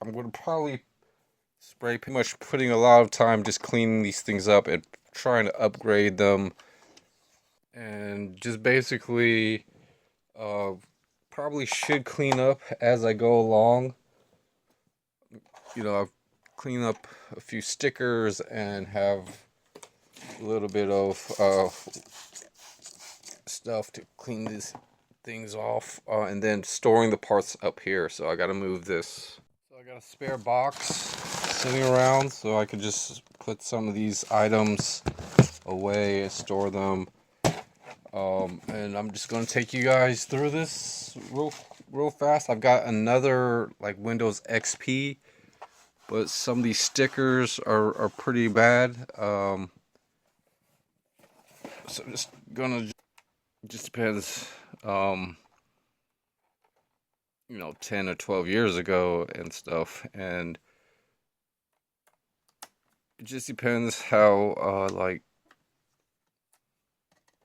I'm going to probably spray, pretty much putting a lot of time just cleaning these things up and trying to upgrade them, and just basically uh, probably should clean up as I go along. I've cleaned up a few stickers and have a little bit of stuff to clean these things off, and then storing the parts up here. So I got to move this. So I got a spare box sitting around, so I could just put some of these items away and store them. And I'm just gonna take you guys through this real fast. I've got another like Windows XP, but some of these stickers are pretty bad. So just gonna just depends. 10 or 12 years ago and stuff, and it just depends how like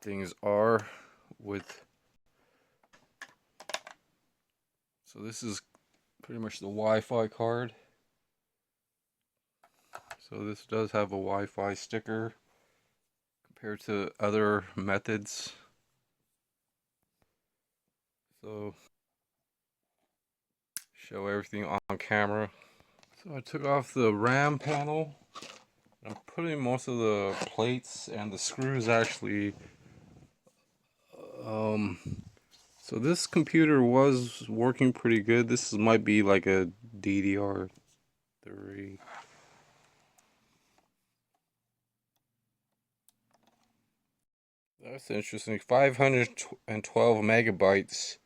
things are with. So this is pretty much the Wi-Fi card. So this does have a Wi-Fi sticker compared to other methods. So show everything on camera. So I took off the RAM panel. I'm putting most of the plates and the screws actually. So this computer was working pretty good. This might be like a DDR3. That's interesting. 512 megabytes.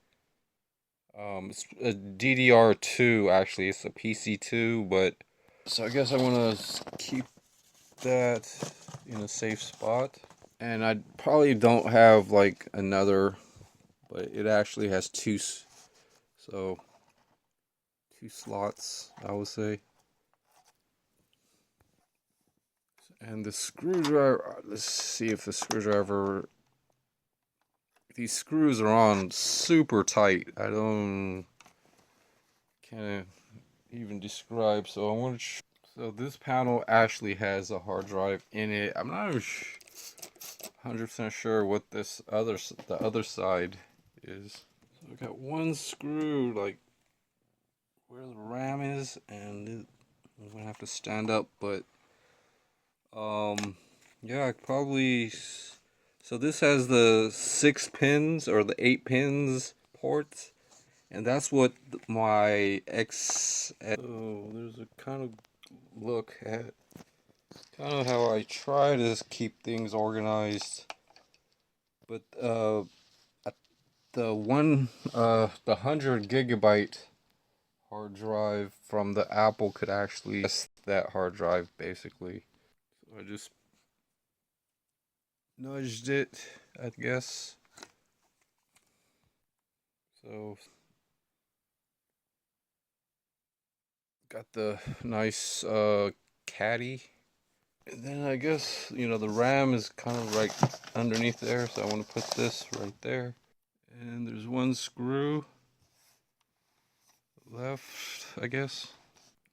It's a DDR2 actually. It's a PC2, but so I guess I want to keep that in a safe spot. And I probably don't have like another, but it actually has two slots, I would say. And the screwdriver, let's see if the screwdriver, these screws are on super tight. Can't even describe. So I want to. So this panel actually has a hard drive in it. I'm not 100% sure what the other side is. So I got one screw like where the RAM is, and I'm gonna have to stand up, but yeah, I probably. So this has the 6 pins or the 8 pins ports, and that's what my X. So there's a kind of look at kind of how I try to keep things organized, but the 100 gigabyte hard drive from the Apple could actually that hard drive basically. So I just nudged it, I guess. So got the nice caddy. And then I guess, the RAM is kind of like underneath there, so I want to put this right there. And there's one screw left, I guess.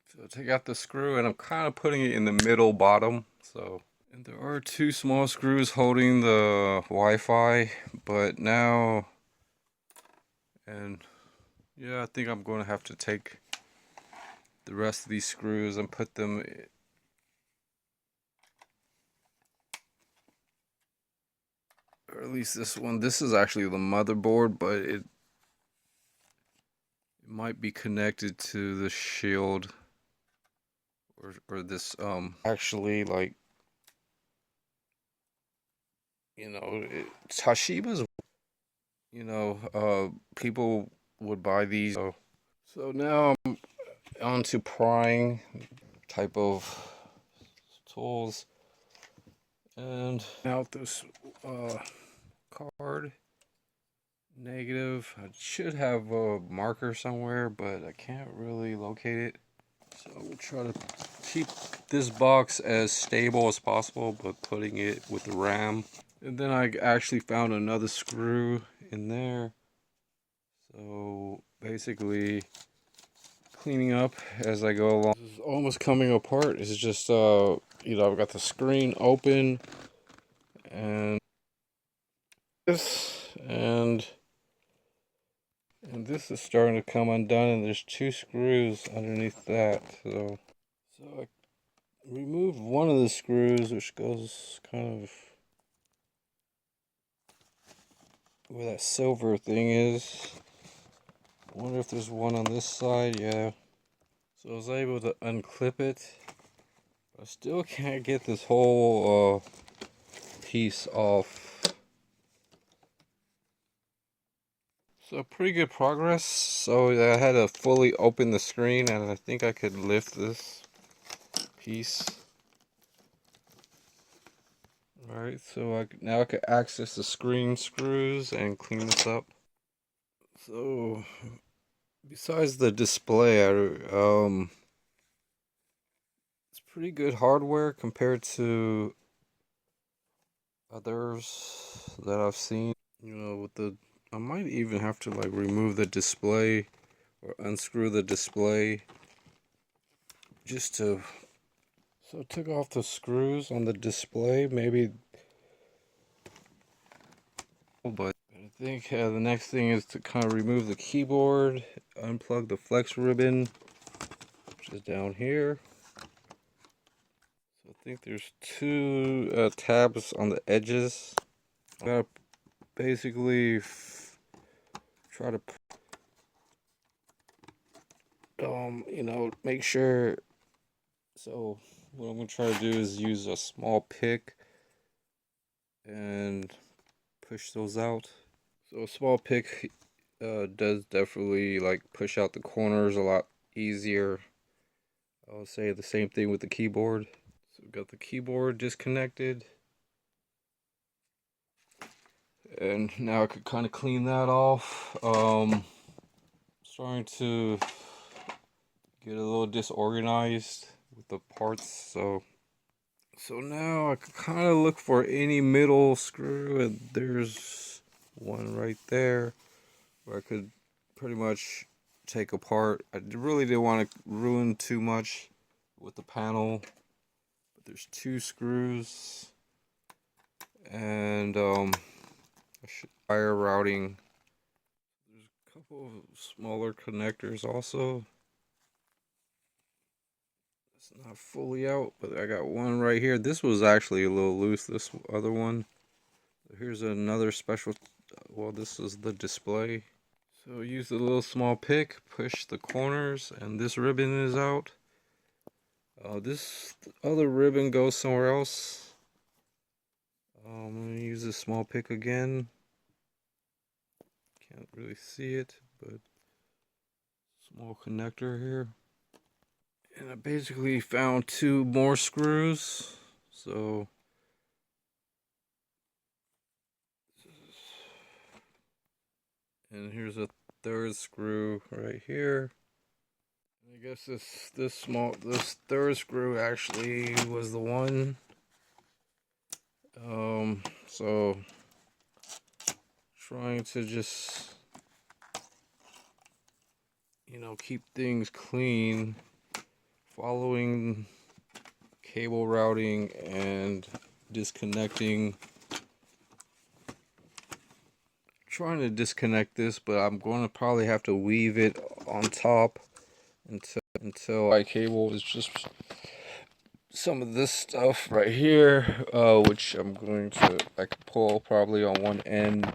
So take out the screw, and I'm kind of putting it in the middle bottom. So, and there are two small screws holding the Wi-Fi, but now, and yeah, I think I'm going to have to take the rest of these screws and put them, or at least this one. This is actually the motherboard, but it might be connected to the shield, or this actually, like, Toshiba's, people would buy these. So now I'm on to prying type of tools, and out this card negative. I should have a marker somewhere, but I can't really locate it. So we'll try to keep this box as stable as possible, but putting it with the RAM. And then I actually found another screw in there. So basically cleaning up as I go along. This is almost coming apart. It's just I've got the screen open and this and this is starting to come undone, and there's 2 screws underneath that. So I removed one of the screws, which goes kind of where that silver thing is. I wonder if there's one on this side. Yeah. So I was able to unclip it. I still can't get this whole piece off. So pretty good progress. So I had to fully open the screen, and I think I could lift this piece. Alright, so now I can access the screen screws and clean this up. So besides the display, it's pretty good hardware compared to others that I've seen. I might even have to like remove the display or unscrew the display just to. So I took off the screws on the display, maybe. But I think the next thing is to kind of remove the keyboard, unplug the flex ribbon, which is down here. So I think there's 2 tabs on the edges. I gotta basically try to, make sure. So what I'm gonna try to do is use a small pick and push those out. So a small pick does definitely like push out the corners a lot easier. I'll say the same thing with the keyboard. So we've got the keyboard disconnected. And now I could kind of clean that off. Starting to get a little disorganized with the parts, so now I could kind of look for any middle screw, and there's one right there where I could pretty much take apart. I really didn't want to ruin too much with the panel, but there's 2 screws, and wire routing. There's a couple of smaller connectors also. It's not fully out, but I got one right here. This was actually a little loose, this other one. Here's another special, well, this is the display. So use the little small pick, push the corners, and this ribbon is out. This other ribbon goes somewhere else. I'm going to use this small pick again. Can't really see it, but small connector here. And I basically found 2 more screws. So and here's a 3rd screw right here. I guess this 3rd screw actually was the one. So trying to just keep things clean, following cable routing and disconnecting. Trying to disconnect this, but I'm going to probably have to weave it on top until my cable is just some of this stuff right here, which I can pull probably on one end,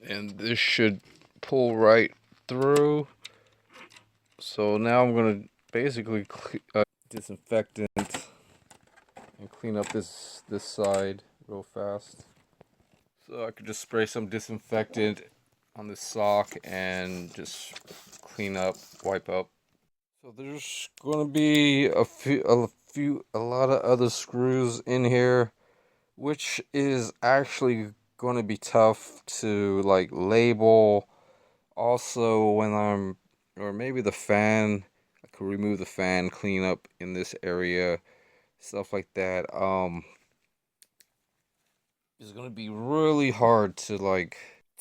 and this should pull right through. So now I'm going to basically disinfectant and clean up this side real fast. So I could just spray some disinfectant on the sock and just clean up, wipe up. So there's going to be a lot of other screws in here, which is actually going to be tough to like label. Also, or maybe the fan, I could remove the fan, clean up in this area, stuff like that. It's going to be really hard to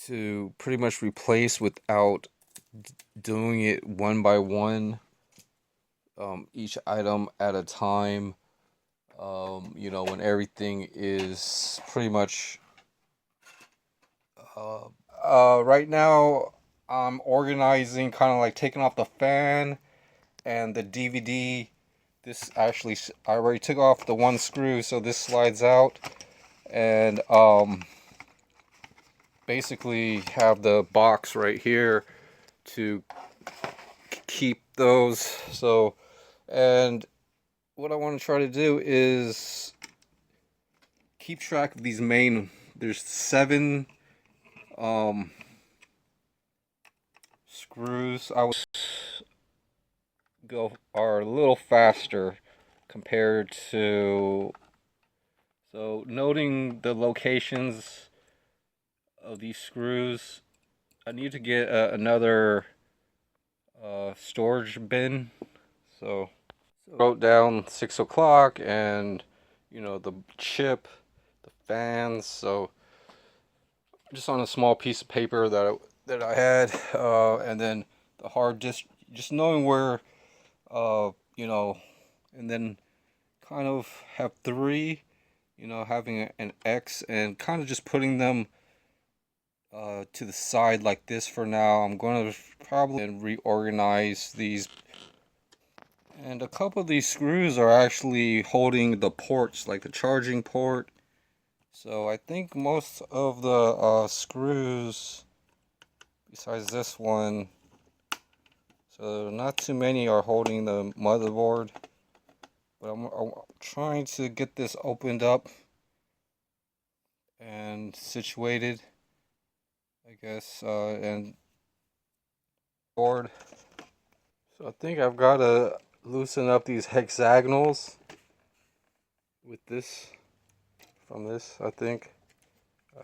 to pretty much replace without doing it one by one, each item at a time. When everything is pretty much right now, I'm organizing, kind of like taking off the fan and the DVD. This actually, I already took off the one screw, so this slides out, and basically have the box right here to keep those. So, and what I want to try to do is keep track of these main. There's 7 screws. I would are a little faster compared to. So noting the locations of these screws, I need to get another storage bin. So wrote down 6 o'clock and the chip, the fans. So just on a small piece of paper that I had, and then the hard disk. Just knowing where, and then kind of have 3, having an X and kind of just putting them to the side like this for now. I'm going to probably reorganize these. And a couple of these screws are actually holding the ports, like the charging port. So I think most of the screws, besides this one, so not too many are holding the motherboard. But I'm trying to get this opened up and situated, I guess, and board. So I think I've got to loosen up these hexagonals with this, from this, I think.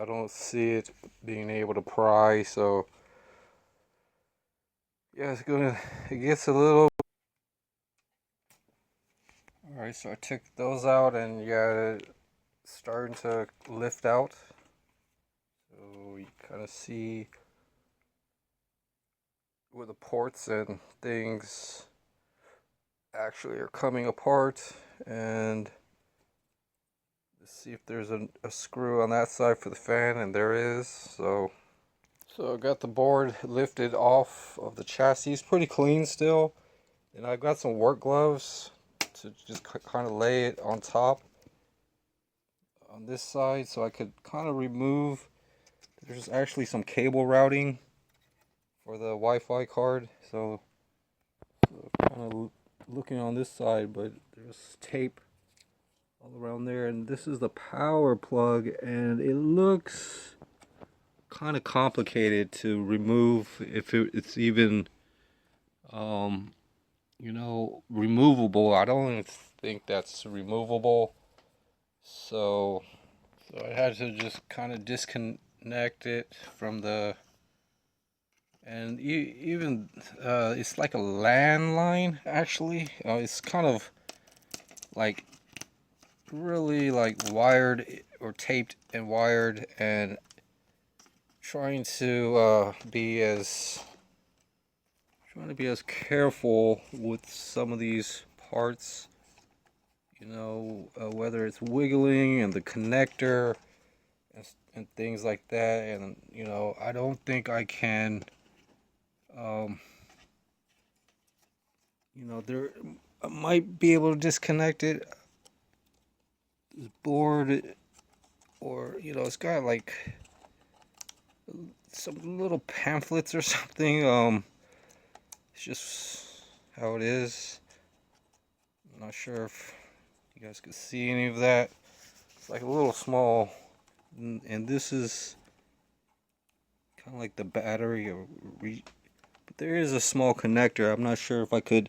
I don't see it being able to pry, so yeah, it gets a little. Alright, so I took those out, and yeah, it's starting to lift out. So you kind of see where the ports and things actually are coming apart, and let's see if there's a screw on that side for the fan, and there is. So I got the board lifted off of the chassis. It's pretty clean still, and I've got some work gloves to just kind of lay it on top on this side, so I could kind of remove. There's actually some cable routing for the Wi-Fi card, so kind of looking on this side, but there's tape all around there, and this is the power plug, and it looks kind of complicated to remove, if it's even removable. I don't even think that's removable, so I had to just kind of disconnect it from the. And even it's like a landline, actually. It's kind of like really like wired or taped and wired, and trying to be as careful with some of these parts, whether it's wiggling and the connector and things like that. And I don't think I can there, I might be able to disconnect it, this board, or it's got like some little pamphlets or something. It's just how it is. I'm not sure if you guys can see any of that. It's like a little small, and this is kind of like the battery, but there is a small connector. I'm not sure if I could,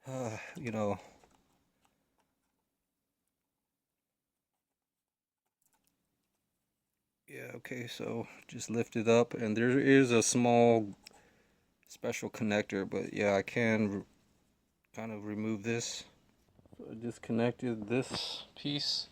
yeah, okay, so just lift it up, and there is a small special connector, but yeah, I can kind of remove this. So I disconnected this piece.